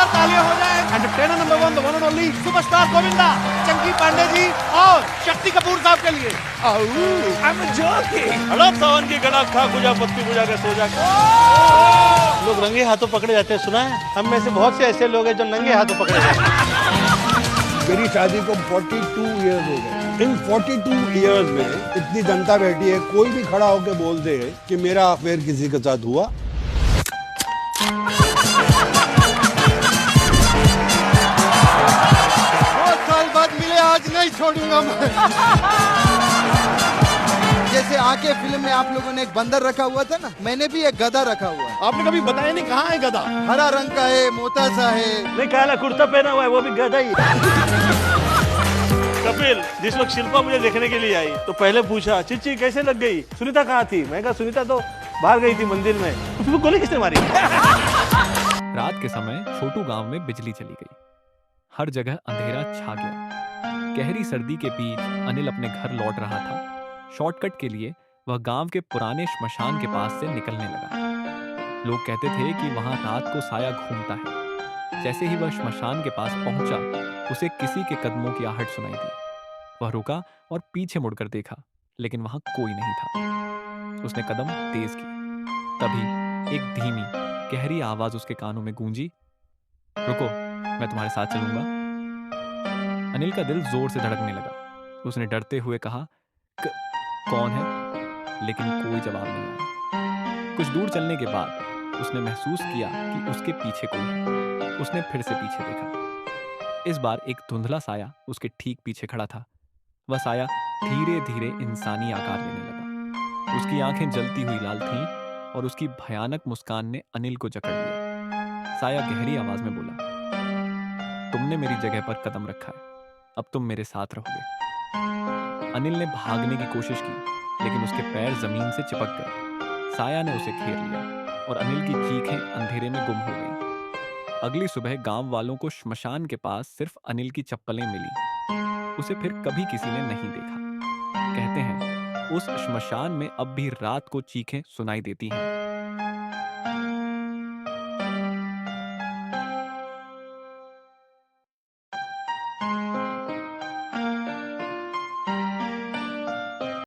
जोरदार तालियां हो जाए entertainer number 1 the one and only superstar Govinda Chunky Pandey ji और शक्ति कपूर साहब के लिए। I am joking. हड़प सावन की गड़ा खा खुजा पत्ती खुजा के सो जा। लोग रंगे हाथों पकड़े जाते हैं, सुना है? हम में से बहुत से ऐसे लोग हैं जो नंगे हाथों पकड़े जाते हैं। मेरी शादी को 42 इयर्स हो गए। इन 42 इयर्स में इतनी जनता बैठी है, कोई भी खड़ा होकर बोल दे कि मेरा अफेयर किसी के साथ हुआ। बहुत साल बाद मिले, आज नहीं छोड़ूंगा मैं। जैसे आके फिल्म में आप लोगों ने एक बंदर रखा हुआ था ना, मैंने भी एक गधा रखा हुआ है। आपने कभी बताया नहीं कहाँ है गधा? हरा रंग का है, मोटा सा है। नहीं, काला कुर्ता पहना हुआ है, वो भी गधा ही। कपिल, जिस वक्त शिल्पा मुझे देखने के लिए आई तो पहले पूछा, चिच्ची कैसे लग गई, सुनीता कहाँ थी? मैं कहा सुनीता तो बाहर गई थी मंदिर में। तो तुम्हें गोली किसने मारी? रात के समय छोटू गांव में बिजली चली गई। हर जगह अंधेरा छा गया। गहरी सर्दी के बीच अनिल अपने घर लौट रहा था। शॉर्टकट के लिए वह गांव के पुराने श्मशान के पास से निकलने लगा। लोग कहते थे कि वहां रात को साया घूमता है। जैसे ही वह श्मशान के पास पहुंचा, उसे किसी के कदमों की आहट सुनाई दी। वह रुका और पीछे मुड़कर देखा, लेकिन वहां कोई नहीं था। उसने कदम तेज किए। तभी एक धीमी गहरी आवाज उसके कानों में गूंजी, रुको, मैं तुम्हारे साथ चलूंगा। अनिल का दिल जोर से धड़कने लगा। उसने डरते हुए कहा, कौन है? लेकिन कोई जवाब नहीं आया। कुछ दूर चलने के बाद उसने महसूस किया कि उसके पीछे कोई है। उसने फिर से पीछे देखा। इस बार एक धुंधला साया उसके ठीक पीछे खड़ा था। वह साया धीरे धीरे इंसानी आकार लेने लगा। उसकी आंखें जलती हुई लाल थीं और उसकी भयानक मुस्कान ने अनिल को जकड़ लिया। साया गहरी आवाज में बोला, तुमने मेरी जगह पर कदम रखा है, अब तुम मेरे साथ रहोगे। अनिल ने भागने की कोशिश की, लेकिन उसके पैर जमीन से चिपक गए। साया ने उसे घेर लिया और अनिल की चीखें अंधेरे में गुम हो गईं। अगली सुबह गांव वालों को श्मशान के पास सिर्फ अनिल की चप्पलें मिली। उसे फिर कभी किसी ने नहीं देखा। कहते हैं उस श्मशान में अब भी रात को चीखें सुनाई देती हैं,